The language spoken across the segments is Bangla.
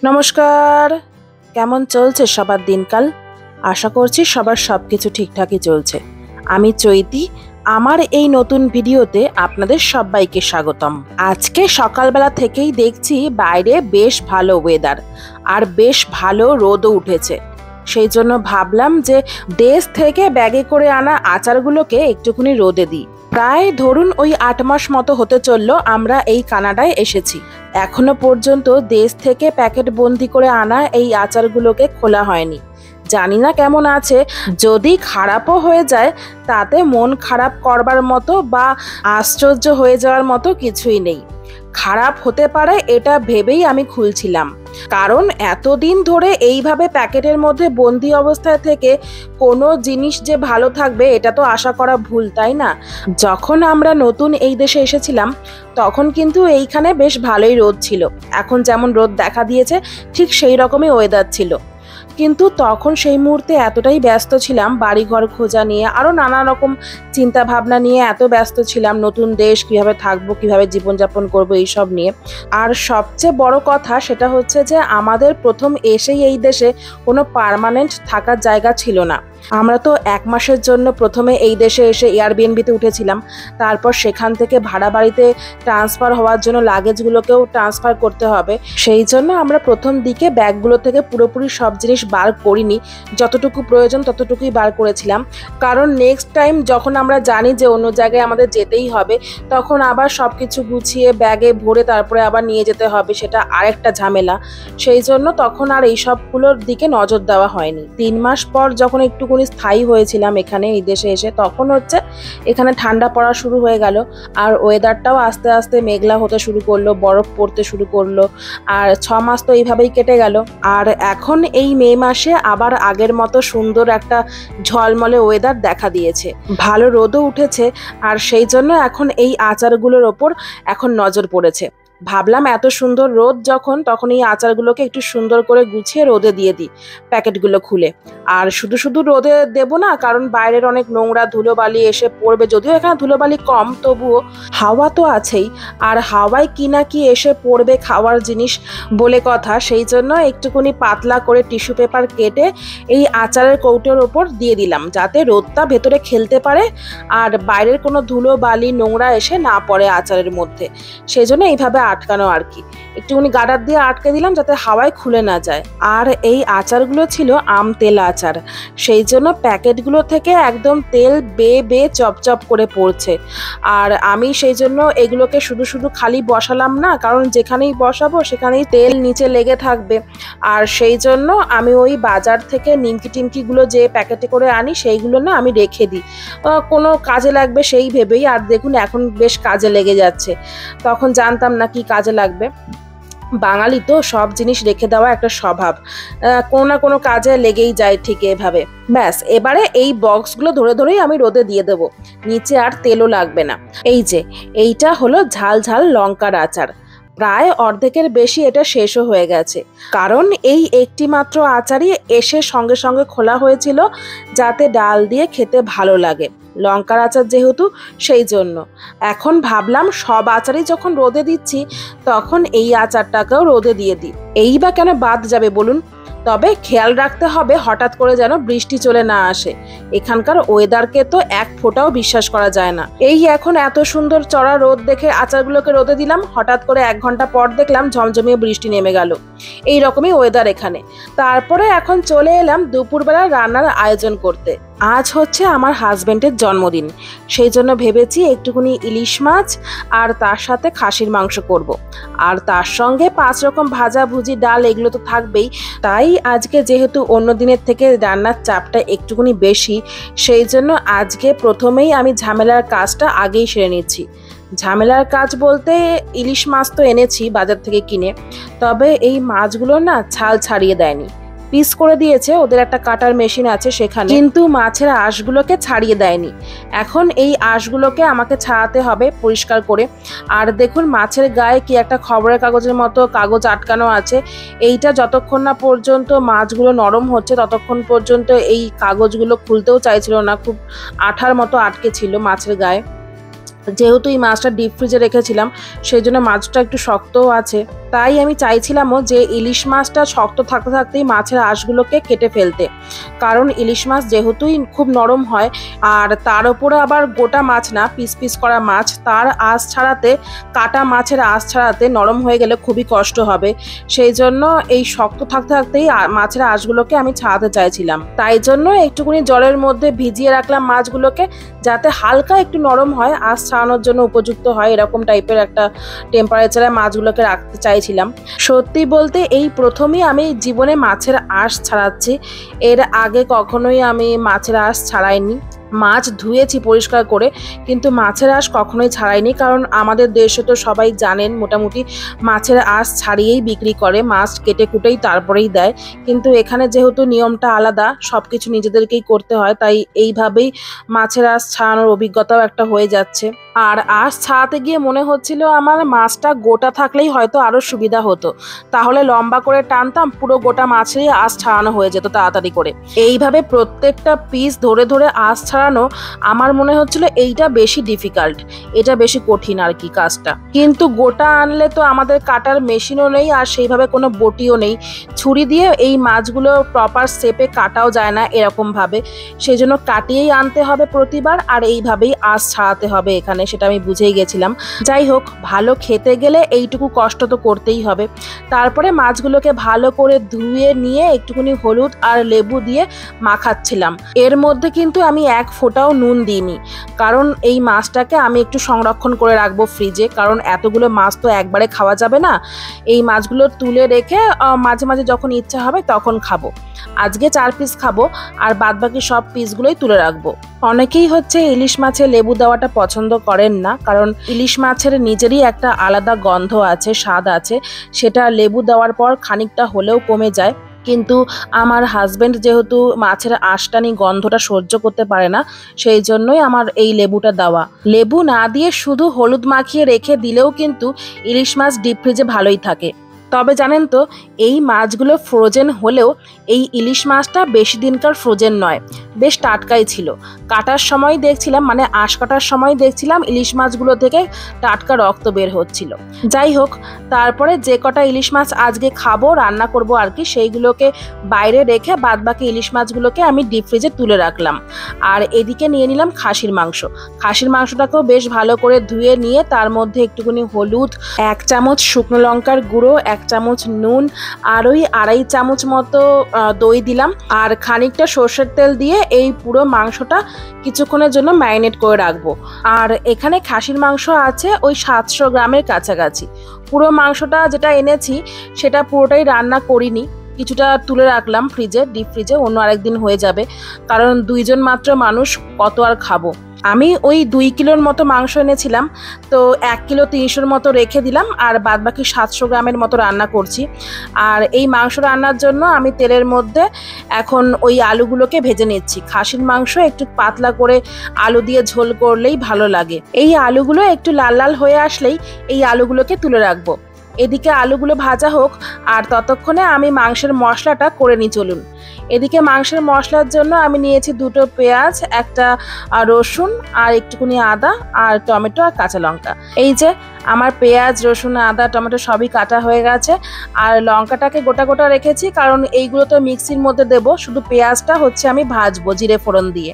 নমস্কার। কেমন চলছে সবার দিনকাল? আশা করছি সবার সবকিছু ঠিকঠাকই চলছে। আমি চৈতি। আমার এই নতুন ভিডিওতে আপনাদের সবাইকে স্বাগতম। আজকে সকালবেলা থেকেই দেখছি বাইরে বেশ ভালো ওয়েদার আর বেশ ভালো রোদও উঠেছে। সেই জন্য ভাবলাম যে দেশ থেকে ব্যাগে করে আনা আচারগুলোকে একটুখানি রোদে দিই। প্রায় ধরুন ওই 8 মাস মতো হতে চললো আমরা এই কানাডায় এসেছি। এখনো পর্যন্ত দেশ থেকে প্যাকেট বন্দি করে আনা এই আচারগুলোকে খোলা হয়নি। জানি না কেমন আছে, যদি খারাপও হয়ে যায় তাতে মন খারাপ করবার মতো বা আশ্চর্য হয়ে যাওয়ার মতো কিছুই নেই। খারাপ হতে পারে এটা ভেবেই আমি খুলছিলাম, কারণ এতদিন ধরে এইভাবে প্যাকেটের মধ্যে বন্দি অবস্থায় থেকে কোনো জিনিস যে ভালো থাকবে এটা তো আশা করা ভুল, তাই না? যখন আমরা নতুন এই দেশে এসেছিলাম তখন কিন্তু এইখানে বেশ ভালোই রোদ ছিল। এখন যেমন রোদ দেখা দিয়েছে ঠিক সেই রকমই ওয়েদার ছিল, কিন্তু তখন সেই মুহূর্তে এতটাই ব্যস্ত ছিলাম বাড়িঘর খোঁজা নিয়ে, আরও নানা রকম চিন্তা ভাবনা নিয়ে এত ব্যস্ত ছিলাম, নতুন দেশ কিভাবে থাকবো, কিভাবে জীবনযাপন করবো এইসব নিয়ে। আর সবচেয়ে বড় কথা সেটা হচ্ছে যে আমাদের প্রথম এসেই এই দেশে কোনো পার্মানেন্ট থাকার জায়গা ছিল না। আমরা তো 1 মাসের জন্য প্রথমে এই দেশে এসে এয়ারবিএনবিতে উঠেছিলাম, তারপর সেখান থেকে ভাড়া বাড়িতে ট্রান্সফার হওয়ার জন্য লাগেজগুলোকেও ট্রান্সফার করতে হবে। সেই জন্য আমরা প্রথম দিকে ব্যাগগুলো থেকে পুরোপুরি সব জিনিস বার করিনি, যতটুকু প্রয়োজন ততটুকুই বার করেছিলাম। কারণ নেক্সট টাইম যখন আমরা জানি যে অন্য জায়গায় আমাদের যেতেই হবে, তখন আবার সব কিছু গুছিয়ে ব্যাগে ভরে তারপরে আবার নিয়ে যেতে হবে, সেটা আরেকটা ঝামেলা। সেই জন্য তখন আর এই সবগুলোর দিকে নজর দেওয়া হয়নি। 3 মাস পর যখন একটুখানি স্থায়ী হয়েছিলাম এখানে এই দেশে এসে, তখন হচ্ছে এখানে ঠান্ডা পড়া শুরু হয়ে গেল আর ওয়েদারটাও আস্তে আস্তে মেঘলা হতে শুরু করলো, বরফ পড়তে শুরু করলো। আর 6 মাস তো এইভাবেই কেটে গেল। আর এখন এই মে মাসে আবার আগের মতো সুন্দর একটা ঝলমলে ওয়েদার দেখা দিয়েছে, ভালো রোদও উঠেছে। আর সেই জন্য এখন এই আচারগুলোর ওপর এখন নজর পড়েছে। ভাবলাম এত সুন্দর রোদ যখন, তখন এই আচারগুলোকে একটু সুন্দর করে গুছিয়ে রোদে দিয়ে দিই প্যাকেটগুলো খুলে। আর শুধু শুধু রোদে দেবো না, কারণ বাইরের অনেক নোংরা ধুলোবালি এসে পড়বে, যদিও এখানে ধুলোবালি কম তবুও হাওয়া তো আছেই, আর হাওয়ায় কি না কি এসে পড়বে খাওয়ার জিনিস বলে কথা। সেই জন্য একটুখানি পাতলা করে টিস্যু পেপার কেটে এই আচারের কৌটোর ওপর দিয়ে দিলাম, যাতে রোদটা ভেতরে খেলতে পারে আর বাইরের কোনো ধুলোবালি নোংরা এসে না পড়ে আচারের মধ্যে। সেই জন্য এইভাবে আটকানো আর কি, একটুখানি গার্ডার দিয়ে আটকে দিলাম যাতে হাওয়ায় খুলে না যায়। আর এই আচারগুলো ছিল আম তেল আচার, সেই জন্য প্যাকেটগুলো থেকে একদম তেল বেয়ে বেয়ে চপচপ করে পড়ছে। আর আমি সেই জন্য এগুলোকে শুধু শুধু খালি বসালাম না, কারণ যেখানেই বসাবো সেখানেই তেল নিচে লেগে থাকবে। আর সেই জন্য আমি ওই বাজার থেকে নিমকি টিমকিগুলো যে প্যাকেটে করে আনি সেইগুলো না আমি রেখে দিই, কোনো কাজে লাগবে সেই ভেবেই। আর দেখুন এখন বেশ কাজে লেগে যাচ্ছে, তখন জানতাম না কি কাজে লাগবে। বাঙালি তো সব জিনিস রেখে দেওয়া একটা স্বভাব, কোনো না কোনো কাজে লেগেই যায় ঠিক এভাবে। ব্যাস এবারে এই বক্সগুলো ধরে ধরেই আমি রোদে দিয়ে দেবো, নিচে আর তেলও লাগবে না। এই যে এইটা হলো ঝাল ঝাল লঙ্কার আচার, প্রায় অর্ধেকের বেশি এটা শেষও হয়ে গেছে। কারণ এই একটি মাত্র আচারই এসে সঙ্গে সঙ্গে খোলা হয়েছিল, যাতে ডাল দিয়ে খেতে ভালো লাগে, লঙ্কার আচার যেহেতু, সেই জন্য। এখন ভাবলাম সব আচারই যখন রোদে দিচ্ছি তখন এই আচারটাকেও রোদে দিয়ে দিই। এই বা কেন বাদ যাবে বলুন? তবে খেয়াল রাখতে হবে হঠাৎ করে যেন বৃষ্টি চলে না আসে, এখানকার ওয়েদারকে তো এক ফোঁটাও বিশ্বাস করা যায় না। এই এখন এত সুন্দর চড়া রোদ দেখে আচারগুলোকে রোদে দিলাম, হঠাৎ করে 1 ঘন্টা পর দেখলাম ঝমঝমিয়ে বৃষ্টি নেমে গেল। এই রকমই ওয়েদার এখানে। তারপরে এখন চলে এলাম দুপুরবেলা রান্নার আয়োজন করতে। আজ হচ্ছে আমার হাজবেন্ডের জন্মদিন, সেই জন্য ভেবেছি একটুখানি ইলিশ মাছ আর তার সাথে খাসির মাংস করব। আর তার সঙ্গে 5 রকম ভাজা ভুজি ডাল এগুলো তো থাকবেই। তাই আজকে যেহেতু অন্য দিনের থেকে রান্নার চাপটা একটুখানি বেশি, সেই জন্য আজকে প্রথমেই আমি ঝামেলার কাজটা আগেই সেরে নিচ্ছি। ঝামেলার কাজ বলতে ইলিশ মাছ তো এনেছি বাজার থেকে কিনে, তবে এই মাছগুলো না ছাল ছাড়িয়ে দেয়নি, পিস করে দিয়েছে, ওদের একটা কাটার মেশিন আছে সেখানে, কিন্তু মাছের আঁশগুলোকে ছাড়িয়ে দেয়নি। এখন এই আঁশগুলোকে আমাকে ছাড়াতে হবে পরিষ্কার করে। আর দেখুন মাছের গায়ে কি একটা খবরের কাগজের মতো কাগজ আটকানো আছে, এইটা যতক্ষণ না পর্যন্ত মাছগুলো নরম হচ্ছে ততক্ষণ পর্যন্ত এই কাগজগুলো খুলতেও চাইছিল না, খুব আঠার মতো আটকে ছিল মাছের গায়ে। যেহেতু এই মাছটা ডিপ ফ্রিজে রেখেছিলাম সেই জন্য মাছটা একটু শক্তও আছে, তাই আমি চাইছিলামও যে ইলিশ মাছটা শক্ত থাকতে থাকতেই মাছের আঁশগুলোকে কেটে ফেলতে, কারণ ইলিশ মাছ যেহেতুই খুব নরম হয় আর তার উপরে আবার গোটা মাছ না, পিস পিস করা মাছ, তার আঁশ ছাড়াতে, কাটা মাছের আঁশ ছাড়াতে নরম হয়ে গেলে খুবই কষ্ট হবে। সেই জন্য এই শক্ত থাকতে থাকতেই মাছের আঁশগুলোকে আমি ছাড়াতে চাইছিলাম, তাই জন্য একটুখানি জলের মধ্যে ভিজিয়ে রাখলাম মাছগুলোকে, যাতে হালকা একটু নরম হয়, আঁশ ছাড়ানোর জন্য উপযুক্ত হয়, এরকম টাইপের একটা টেম্পারেচারে মাছগুলোকে রাখতে চাইছিলাম। সত্যি বলতে এই প্রথমই আমি জীবনে মাছের আঁশ ছাড়াচ্ছি, এর আগে কখনোই আমি মাছের আঁশ ছাড়াইনি। মাছ ধুয়েছি পরিষ্কার করে, কিন্তু মাছের আঁশ কখনোই ছাড়াইনি, কারণ আমাদের দেশে তো সবাই জানেন মোটামুটি মাছের আঁশ ছাড়িয়েই বিক্রি করে, মাছ কেটে কুটেই তারপরেই দেয়। কিন্তু এখানে যেহেতু নিয়মটা আলাদা, সব কিছু নিজেদেরকেই করতে হয়, তাই এইভাবেই মাছের আঁশ ছাড়ানোর অভিজ্ঞতাও একটা হয়ে যাচ্ছে। আর আঁশ ছাড়াতে গিয়ে মনে হচ্ছিল আমার মাছটা গোটা থাকলেই হয়তো আরও সুবিধা হতো, তাহলে লম্বা করে টানতাম, পুরো গোটা মাছেরই আঁশ ছাড়ানো হয়ে যেত তাড়াতাড়ি করে। এইভাবে প্রত্যেকটা পিস ধরে ধরে আঁশ ছাড়ানো আমার মনে হচ্ছিল এইটা বেশি ডিফিকাল্ট, এটা বেশি কঠিন আর কি কাজটা। কিন্তু গোটা আনলে তো আমাদের কাটার মেশিনও নেই আর সেইভাবে কোনো বটিও নেই, ছুরি দিয়ে এই মাছগুলো প্রপার শেপে কাটাও যায় না এরকমভাবে, সেই জন্য কাটিয়েই আনতে হবে প্রতিবার, আর এইভাবেই আঁশ ছাড়াতে হবে এখানে, সেটা আমি বুঝেই গেছিলাম। যাই হোক, ভালো খেতে গেলে এইটুকু কষ্ট তো করতেই হবে। তারপরে মাছগুলোকে ভালো করে ধুয়ে নিয়ে একটুখানি হলুদ আর লেবু দিয়ে মাখাচ্ছিলাম। এর মধ্যে কিন্তু আমি এক ফোঁটাও নুন দিইনি, কারণ এই মাছটাকে আমি একটু সংরক্ষণ করে রাখবো ফ্রিজে, কারণ এতগুলো মাছ তো একবারে খাওয়া যাবে না। এই মাছগুলো তুলে রেখে মাঝে মাঝে যখন ইচ্ছা হবে তখন খাবো। আজকে 4 পিস খাবো আর বাদবাকি সব পিসগুলোই তুলে রাখবো। অনেকেই হচ্ছে ইলিশ মাছে লেবু দেওয়াটা পছন্দ করেন না, কারণ ইলিশ মাছের নিজেরই একটা আলাদা গন্ধ আছে, স্বাদ আছে, সেটা লেবু দেওয়ার পর খানিকটা হলেও কমে যায়। কিন্তু আমার হাজবেন্ড যেহেতু মাছের আঁশটানি গন্ধটা সহ্য করতে পারে না, সেই জন্যই আমার এই লেবুটা দেওয়া। লেবু না দিয়ে শুধু হলুদ মাখিয়ে রেখে দিলেও কিন্তু ইলিশ মাছ ডিপ ফ্রিজে ভালোই থাকে। তবে জানেন তো, এই মাছগুলো ফ্রোজেন হলেও এই ইলিশ মাছটা বেশি দিনকার ফ্রোজেন নয়, বেশ টাটকাই ছিল। কাটার সময় দেখছিলাম, মানে আঁশ কাটার সময় দেখছিলাম ইলিশ মাছগুলো থেকে টাটকা রক্ত বের হচ্ছিল। যাই হোক, তারপরে যে কটা ইলিশ মাছ আজকে খাবো, রান্না করব আর কি, সেইগুলোকে বাইরে রেখে বাদবাকি ইলিশ মাছগুলোকে আমি ডিপ ফ্রিজে তুলে রাখলাম। আর এদিকে নিয়ে নিলাম খাসির মাংস। খাসির মাংসটাকেও বেশ ভালো করে ধুয়ে নিয়ে তার মধ্যে একটুখানি হলুদ, 1 চামচ শুকনো লঙ্কার গুঁড়ো, 1 চামচ নুন, আর ওই 2.5 চামচ মতো দই দিলাম, আর খানিকটা সর্ষের তেল দিয়ে এই পুরো মাংসটা কিছুক্ষণের জন্য ম্যারিনেট করে রাখবো। আর এখানে খাসির মাংস আছে ওই 700 গ্রামের কাছাকাছি। পুরো মাংসটা যেটা এনেছি সেটা পুরোটাই রান্না করিনি, কিছুটা তুলে রাখলাম ফ্রিজে, ডিপ ফ্রিজে, অন্য আরেকদিন হয়ে যাবে, কারণ 2 জন মাত্র মানুষ, কত আর খাবো। আমি ওই 2 কিলোর মতো মাংস এনেছিলাম, তো 1 কিলো 300-র মতো রেখে দিলাম, আর বাদবাকি 700 গ্রামের মতো রান্না করছি। আর এই মাংস রান্নার জন্য আমি তেলের মধ্যে এখন ওই আলুগুলোকে ভেজে নিচ্ছি। খাসির মাংস একটু পাতলা করে আলু দিয়ে ঝোল করলেই ভালো লাগে। এই আলুগুলো একটু লাল লাল হয়ে আসলেই এই আলুগুলোকে তুলে রাখবো। এদিকে আলুগুলো ভাজা হোক, আর ততক্ষণে আমি মাংসের মশলাটা করে নিই চলুন। এদিকে মাংসের মশলার জন্য আমি নিয়েছি 2টো পেঁয়াজ, 1টা রসুন, আর একটুখানি আদা, আর টমেটো, আর কাঁচা লঙ্কা। এই যে আমার পেঁয়াজ, রসুন, আদা, টমেটো সবই কাটা হয়ে গেছে, আর লঙ্কাটাকে গোটা গোটা রেখেছি, কারণ এইগুলো তো মিক্সির মধ্যে দেবো, শুধু পেঁয়াজটা হচ্ছে আমি ভাজবো জিরে ফোড়ন দিয়ে।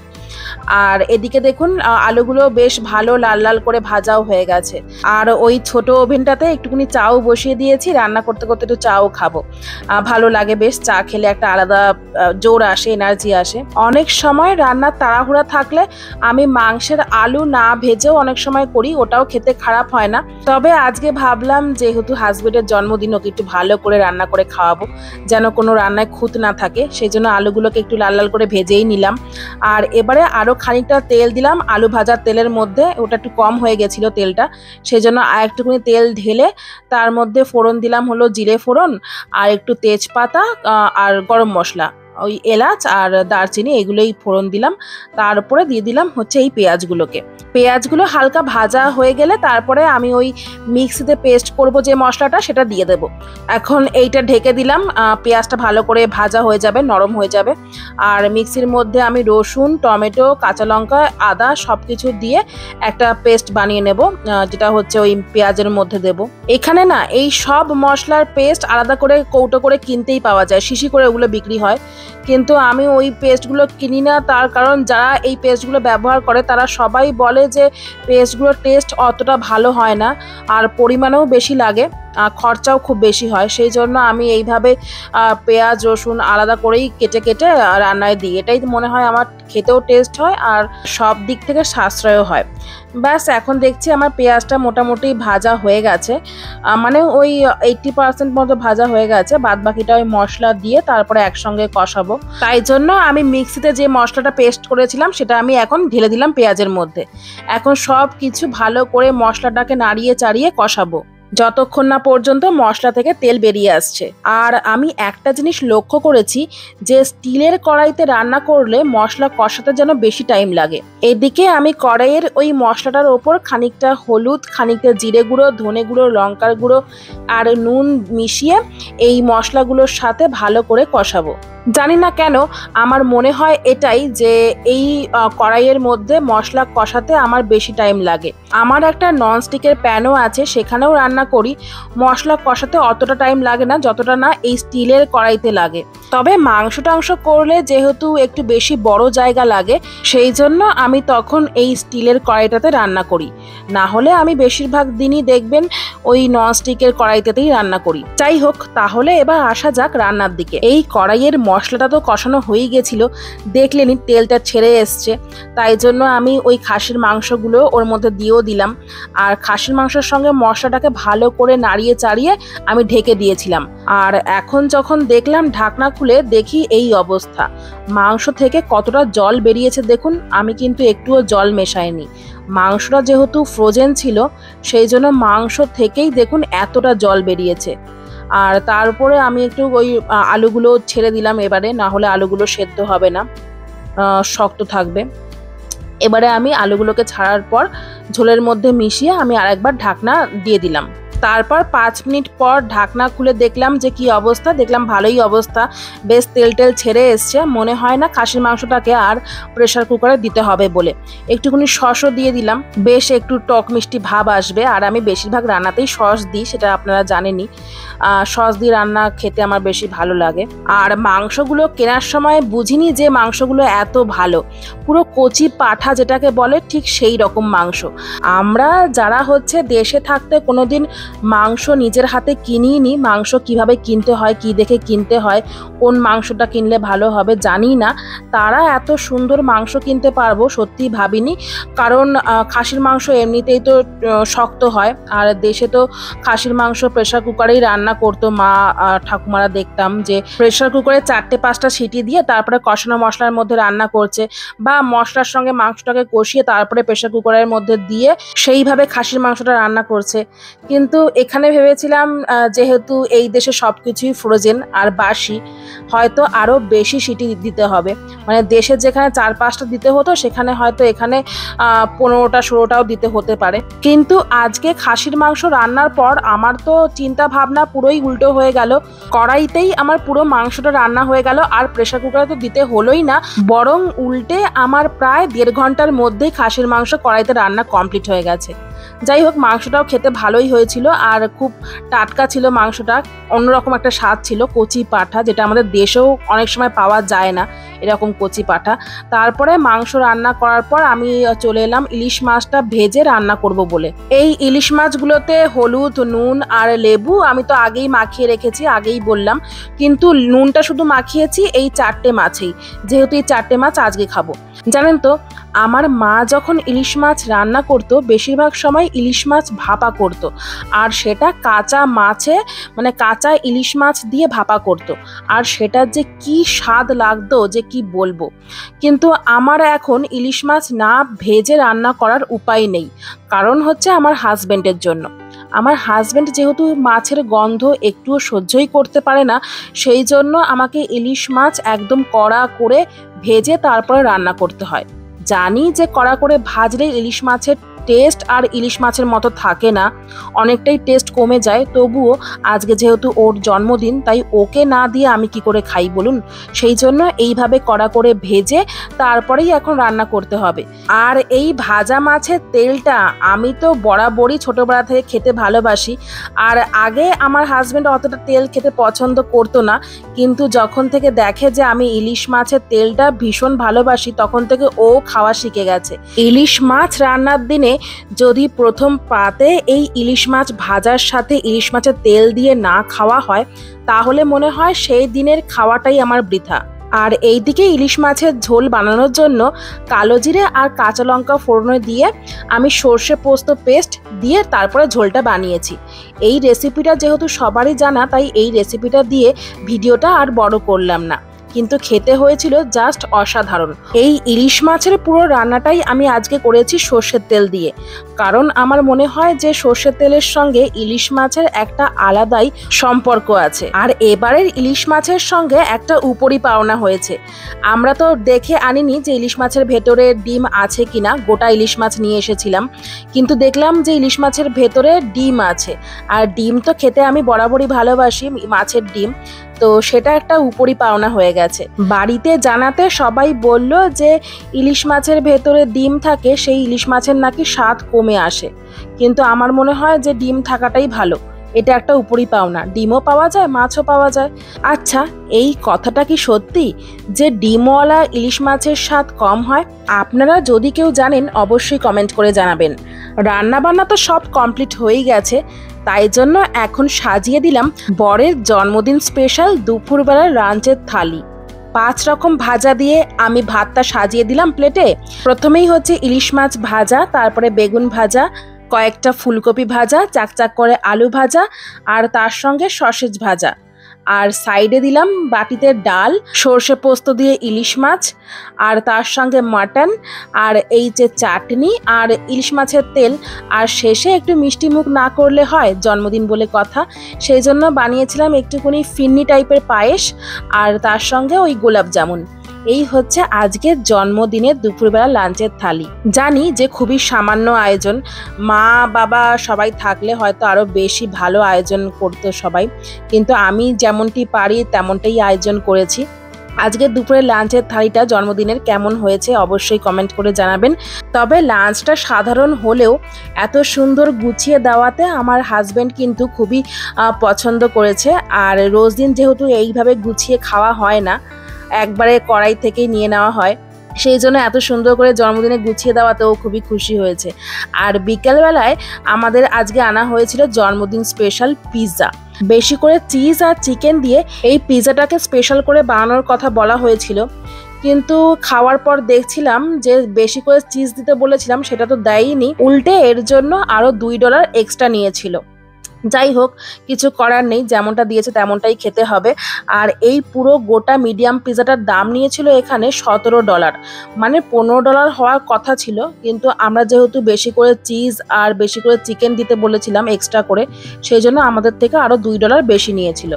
আর এদিকে দেখুন আলুগুলো বেশ ভালো লাল লাল করে ভাজাও হয়ে গেছে। আর ওই ছোট ওভেনটাতে একটুখানি চাও বসিয়ে দিয়েছি, রান্না করতে করতে একটু চাও খাবো, ভালো লাগে বেশ, চা খেলে একটা আলাদা জোর আসে, এনার্জি আসে। অনেক সময় রান্নার তাড়াহুড়া থাকলে আমি মাংসের আলু না ভেজেও অনেক সময় করি, ওটাও খেতে খারাপ হয় না। তবে আজকে ভাবলাম যেহেতু হাজবেন্ডের জন্মদিন, ওকে একটু ভালো করে রান্না করে খাওয়াবো, যেন কোনো রান্নায় খুঁত না থাকে, সেই জন্য আলুগুলোকে একটু লাল লাল করে ভেজেই নিলাম। আর এবারে আরও খানিকটা তেল দিলাম আলু ভাজার তেলের মধ্যে, ওটা একটু কম হয়ে গেছিলো তেলটা, সেই জন্য আর একটুখানি তেল ঢেলে তার মধ্যে ফোড়ন দিলাম হলো জিরে ফোড়ন, আর একটু তেজপাতা আর গরম মশলা, ওই এলাচ আর দারচিনি এগুলোই ফোড়ন দিলাম। তারপরে দিয়ে দিলাম হচ্ছে এই পেঁয়াজগুলোকে। পেঁয়াজগুলো হালকা ভাজা হয়ে গেলে তারপরে আমি ওই মিক্সিতে পেস্ট করব যে মশলাটা সেটা দিয়ে দেব। এখন এইটা ঢেকে দিলাম, পেঁয়াজটা ভালো করে ভাজা হয়ে যাবে, নরম হয়ে যাবে। আর মিক্সির মধ্যে আমি রসুন, টমেটো, কাঁচা লঙ্কা, আদা সব কিছু দিয়ে একটা পেস্ট বানিয়ে নেব, যেটা হচ্ছে ওই পেঁয়াজের মধ্যে দেব। এখানে না এই সব মশলার পেস্ট আলাদা করে কৌটো করে কিনতেই পাওয়া যায়, শিশি করে ওগুলো বিক্রি হয়। কিন্তু আমি ওই পেস্টগুলো কিনি না, তার কারণ যারা এই পেস্টগুলো ব্যবহার করে তারা সবাই বলে যে পেস্টগুলোর টেস্ট অতটা ভালো হয় না, আর পরিমাণেও বেশি লাগে, খরচাও খুব বেশি হয়। সেই জন্য আমি এইভাবে পেঁয়াজ রসুন আলাদা করেই কেটে কেটে রান্নায় দিই। এটাই মনে হয় আমার খেতেও টেস্ট হয় আর সব দিক থেকে সাশ্রয়ও হয়। ব্যাস এখন দেখছি আমার পেঁয়াজটা মোটামুটি ভাজা হয়ে গেছে, মানে ওই 80% মতো ভাজা হয়ে গেছে। বাদ বাকিটা ওই মশলা দিয়ে তারপরে একসঙ্গে কষাবো। তাই জন্য আমি মিক্সিতে যে মশলাটা পেস্ট করেছিলাম সেটা আমি এখন ঢেলে দিলাম পেঁয়াজের মধ্যে। এখন সব কিছু ভালো করে মশলাটাকে নাড়িয়ে চাড়িয়ে কষাবো যতক্ষণ না পর্যন্ত মশলা থেকে তেল বেরিয়ে আসছে। আর আমি একটা জিনিস লক্ষ্য করেছি যে স্টিলের কড়াইতে রান্না করলে মশলা কষাতে যেন বেশি টাইম লাগে। এদিকে আমি কড়াইয়ের ওই মশলাটার ওপর খানিকটা হলুদ, খানিকটা জিরে গুঁড়ো, ধনে গুঁড়ো, লঙ্কার গুঁড়ো আর নুন মিশিয়ে এই মশলাগুলোর সাথে ভালো করে কষাবো। জানি না কেন আমার মনে হয় এটাই যে এই কড়াইয়ের মধ্যে মশলা কষাতে আমার বেশি টাইম লাগে। আমার একটা ননস্টিকের প্যানও আছে, সেখানেও রান্না করি, মশলা কষাতে অতটা টাইম লাগে না যতটা না এই স্টিলের কড়াইতে লাগে। তবে মাংস টাংস করলে যেহেতু একটু বেশি বড় জায়গা লাগে, সেই জন্য আমি তখন এই স্টিলের কড়াইটাতে রান্না করি। না হলে আমি বেশিরভাগ দিনই দেখবেন ওই ননস্টিকের কড়াইতেই রান্না করি। যাই হোক, তাহলে এবার আসা যাক রান্নার দিকে। এই কড়াইয়ের মশলাটা তো কষানো হয়ে গেছিল, দেখলেনি তেলটা ছেড়ে এসছে। তাই জন্য আমি ওই খাসির মাংসগুলো ওর মধ্যে দিয়েও দিলাম। আর খাসির মাংসের সঙ্গে মশলাটাকে ভালো করে নাড়িয়ে চাড়িয়ে আমি ঢেকে দিয়েছিলাম। আর এখন যখন দেখলাম ঢাকনা খুলে, দেখি এই অবস্থা। মাংস থেকে কতটা জল বেরিয়েছে দেখুন। আমি কিন্তু একটুও জল মেশাইনি। মাংসটা যেহেতু ফ্রোজেন ছিল সেই জন্য মাংস থেকেই দেখুন এতটা জল বেরিয়েছে। আর তারপরে আমি একটু ওই আলুগুলো ছেড়ে দিলাম এবারে, না হলে আলুগুলো সেদ্ধ হবে না, শক্ত থাকবে। এবারে আমি আলুগুলোকে ছাড়ার পর ঝোলের মধ্যে মিশিয়ে আমি আরেকবার ঢাকনা দিয়ে দিলাম। তারপর 5 মিনিট পর ঢাকনা খুলে দেখলাম যে কি অবস্থা। দেখলাম ভালোই অবস্থা, বেশ তেল টেল ছেড়ে এসছে। মনে হয় না খাসির মাংসটাকে আর প্রেসার কুকারে দিতে হবে বলে। একটুখানি সসও দিয়ে দিলাম, বেশ একটু টক মিষ্টি ভাব আসবে। আর আমি বেশিরভাগ রান্নাতেই সস দিই, সেটা আপনারা জানেনই। সস দিয়ে রান্না খেতে আমার বেশি ভালো লাগে। আর মাংসগুলো কেনার সময় বুঝিনি যে মাংসগুলো এত ভালো, পুরো কচি পাঠা যেটাকে বলে ঠিক সেই রকম মাংস। আমরা যারা হচ্ছে দেশে থাকতে কোনোদিন মাংস নিজের হাতে কিনিনি, মাংস কিভাবে কিনতে হয়, কি দেখে কিনতে হয়, কোন মাংসটা কিনলে ভালো হবে জানি না, তারা এত সুন্দর মাংস কিনতে পারবো সত্যি ভাবিনি। কারণ খাসির মাংস এমনিতেই তো শক্ত হয়, আর দেশে তো খাসির মাংস প্রেসার কুকারেই রান্না করতো মা ঠাকুমারা। দেখতাম যে প্রেসার কুকারে 4-5টা সিটি দিয়ে তারপরে কষানো মশলার মধ্যে রান্না করছে, বা মশলার সঙ্গে মাংসটাকে কষিয়ে তারপরে প্রেসার কুকারের মধ্যে দিয়ে সেইভাবে খাসির মাংসটা রান্না করছে। কিন্তু এখানে ভেবেছিলাম যেহেতু এই দেশে সব কিছুই ফ্রোজেন আর বাসি, হয়তো আরও বেশি সিটি দিতে হবে। মানে দেশে যেখানে 4-5টা দিতে হতো সেখানে হয়তো এখানে 15টা-16টাও দিতে হতে পারে। কিন্তু আজকে খাসির মাংস রান্নার পর আমার তো চিন্তা ভাবনা পুরোই উল্টো হয়ে গেল। কড়াইতেই আমার পুরো মাংসটা রান্না হয়ে গেল, আর প্রেসার কুকারে তো দিতে হলোই না, বরং উল্টে আমার প্রায় 1.5 ঘন্টার মধ্যেই খাসির মাংস কড়াইতে রান্না কমপ্লিট হয়ে গেছে। যাই হোক, মাংসটাও খেতে ভালোই হয়েছিল আর খুব টাটকা ছিল মাংসটা, অন্যরকম একটা স্বাদ ছিল। কচি পাঠা, যেটা আমাদের দেশেও অনেক সময় পাওয়া যায় না এরকম কচি পাঠা। তারপরে মাংস রান্না করার পর আমি চলে এলাম ইলিশ মাছটা ভেজে রান্না করব বলে। এই ইলিশ মাছগুলোতে হলুদ, নুন আর লেবু আমি তো আগেই মাখিয়ে রেখেছি, আগেই বললাম। কিন্তু নুনটা শুধু মাখিয়েছি এই 4টে মাছেই, যেহেতু এই 4টে মাছ আজকে খাবো। জানেন তো, আমার মা যখন ইলিশ মাছ রান্না করতো বেশিরভাগ সময় ইলিশ মাছ ভাপা করতো, আর সেটা কাঁচা মাছে মানে কাঁচা ইলিশ মাছ দিয়ে ভাপা করতো, আর সেটা যে কি স্বাদ লাগতো যে কি বলবো। কিন্তু আমার এখন ইলিশ মাছ না ভেজে রান্না করার উপায় নেই, কারণ হচ্ছে আমার হাজবেন্ডের জন্য। আমার হাজবেন্ড যেহেতু মাছের গন্ধ একটুও সহ্যই করতে পারে না, সেই জন্য আমাকে ইলিশ মাছ একদম কড়া করে ভেজে তারপরে রান্না করতে হয়। জানি যে কড়া করে ভাজলে ইলিশ মাছের টেস্ট আর ইলিশ মাছের মতো থাকে না, অনেকটাই টেস্ট কমে যায়। তবুও আজকে যেহেতু ওর জন্মদিন, তাই ওকে না দিয়ে আমি কি করে খাই বলুন। সেই জন্য এইভাবে কড়া করে ভেজে তারপরেই এখন রান্না করতে হবে। আর এই ভাজা মাছের তেলটা আমি তো বরাবরই ছোটোবেলা থেকে খেতে ভালোবাসি। আর আগে আমার হাজব্যান্ড অতটা তেল খেতে পছন্দ করতো না, কিন্তু যখন থেকে দেখে যে আমি ইলিশ মাছের তেলটা ভীষণ ভালোবাসি, তখন থেকে ও খাওয়া শিখে গেছে। ইলিশ মাছ রান্নার দিনে যদি প্রথম পাতে এই ইলিশ মাছ ভাজার সাথে ইলিশ মাছের তেল দিয়ে না খাওয়া হয়, তাহলে মনে হয় সেই দিনের খাওয়াটাই আমার বৃথা। আর এইদিকে ইলিশ মাছের ঝোল বানানোর জন্য কালো জিরে আর কাঁচা লঙ্কা ফোড়নে দিয়ে আমি সর্ষে পোস্ত পেস্ট দিয়ে তারপরে ঝোলটা বানিয়েছি। এই রেসিপিটা যেহেতু সবারই জানা, তাই এই রেসিপিটা দিয়ে ভিডিওটা আর বড় করলাম না, কিন্তু খেতে হয়েছিল জাস্ট অসাধারণ। এই ইলিশ মাছের পুরো রান্নাটাই আমি আজকে করেছি সর্ষের তেল দিয়ে, কারণ আমার মনে হয় যে সর্ষের তেলের সঙ্গে ইলিশ মাছের একটা আলাদাই সম্পর্ক আছে। আর এবারের ইলিশ মাছের সঙ্গে একটা উপরি পাওনা হয়েছে। আমরা তো দেখে আনিনি যে ইলিশ মাছের ভেতরে ডিম আছে কিনা, গোটা ইলিশ মাছ নিয়ে এসেছিলাম, কিন্তু দেখলাম যে ইলিশ মাছের ভেতরে ডিম আছে। আর ডিম তো খেতে আমি বরাবরই ভালোবাসি, মাছের ডিম, তো সেটা একটা উপরি পাওনা হয়ে গেছে। বাড়িতে জানাতে সবাই বলল যে ইলিশ মাছের ভেতরে ডিম থাকে, সেই ইলিশ মাছের নাকি স্বাদ কমে আসে, কিন্তু আমার মনে হয় যে ডিম থাকাটাই ভালো। এটা একটা উপরি পাওনা, ডিমও পাওয়া যায় মাছও পাওয়া যায়। আচ্ছা, এই কথাটা কি সত্যি যে ডিমওয়ালা ইলিশ মাছের স্বাদ কম হয়? আপনারা যদি কেউ জানেন অবশ্যই কমেন্ট করে জানাবেন। রান্নাবান্না তো সব কমপ্লিট হয়েই গেছে, তাই জন্য এখন সাজিয়ে দিলাম বরের জন্মদিন স্পেশাল দুপুরবেলার লাঞ্চের থালি। 5 রকম ভাজা দিয়ে আমি ভাতটা সাজিয়ে দিলাম প্লেটে। প্রথমেই হচ্ছে ইলিশ মাছ ভাজা, তারপরে বেগুন ভাজা, কয়েকটা ফুলকপি ভাজা, চাকচাক করে আলু ভাজা, আর তার সঙ্গে সসেজ ভাজা। আর সাইডে দিলাম বাটিতে ডাল, সর্ষে পোস্ত দিয়ে ইলিশ মাছ, আর তার সঙ্গে মাটন, আর এই যে চাটনি আর ইলিশ মাছের তেল। আর শেষে একটু মিষ্টি মুখ না করলে হয়, জন্মদিন বলে কথা, সেই জন্য বানিয়েছিলাম একটুখানি ফিন্নি টাইপের পায়েস, আর তার সঙ্গে ওই গোলাপ জামুন। এই হচ্ছে আজকের জন্মদিনের দুপুরবেলা লাঞ্চের থালি। জানি যে খুবই সামান্য আয়োজন, মা বাবা সবাই থাকলে হয়তো আরও বেশি ভালো আয়োজন করতো সবাই, কিন্তু আমি যেমনটি পারি তেমনটাই আয়োজন করেছি। আজকের দুপুরের লাঞ্চের থালিটা জন্মদিনের কেমন হয়েছে অবশ্যই কমেন্ট করে জানাবেন। তবে লাঞ্চটা সাধারণ হলেও এত সুন্দর গুছিয়ে দেওয়াতে আমার হাজব্যান্ড কিন্তু খুবই পছন্দ করেছে। আর রোজ দিন যেহেতু এইভাবে গুছিয়ে খাওয়া হয় না, একবারে কড়াই থেকেই নিয়ে নেওয়া হয়, সেই জন্য এত সুন্দর করে জন্মদিনে গুছিয়ে দেওয়াতেও খুবই খুশি হয়েছে। আর বিকেলবেলায় আমাদের আজকে আনা হয়েছিল জন্মদিন স্পেশাল পিৎজা। বেশি করে চিজ আর চিকেন দিয়ে এই পিৎজাটাকে স্পেশাল করে বানানোর কথা বলা হয়েছিল, কিন্তু খাওয়ার পর দেখছিলাম যে বেশি করে চিজ দিতে বলেছিলাম সেটা তো দেয়নি, উল্টে এর জন্য আরও $2 এক্সট্রা নিয়েছিল। যাই হোক, কিছু করার নেই, যেমনটা দিয়েছে তেমনটাই খেতে হবে। আর এই পুরো গোটা মিডিয়াম পিৎজাটার দাম নিয়েছিল এখানে $17, মানে $15 হওয়ার কথা ছিল, কিন্তু আমরা যেহেতু বেশি করে চিজ আর বেশি করে চিকেন দিতে বলেছিলাম এক্সট্রা করে, সেই জন্য আমাদের থেকে আরও $2 বেশি নিয়েছিল,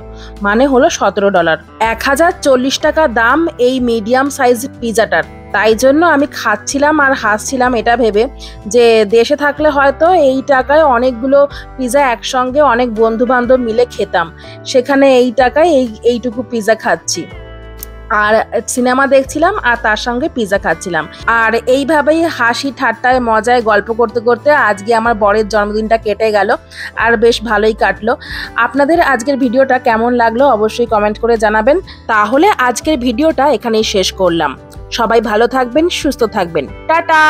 মানে হলো $17। 1040 টাকা দাম এই মিডিয়াম সাইজ পিৎজাটার। তাই জন্য আমি খাচ্ছিলাম আর হাসছিলাম এটা ভেবে যে দেশে থাকলে হয়তো এই টাকায় অনেকগুলো পিৎজা একসঙ্গে অনেক বন্ধু বান্ধব মিলে খেতাম, সেখানে এই টাকায় এইটুকু পিৎজা খাচ্ছি। আর সিনেমা দেখছিলাম আর তার সঙ্গে পিৎজা খাচ্ছিলাম। আর এইভাবেই হাসি ঠাট্টায় মজায় গল্প করতে করতে আজকে আমার বরের জন্মদিনটা কেটে গেল, আর বেশ ভালোই কাটলো। আপনাদের আজকের ভিডিওটা কেমন লাগলো অবশ্যই কমেন্ট করে জানাবেন। তাহলে আজকের ভিডিওটা এখানেই শেষ করলাম। সবাই ভালো থাকবেন, সুস্থ থাকবেন, টাটা।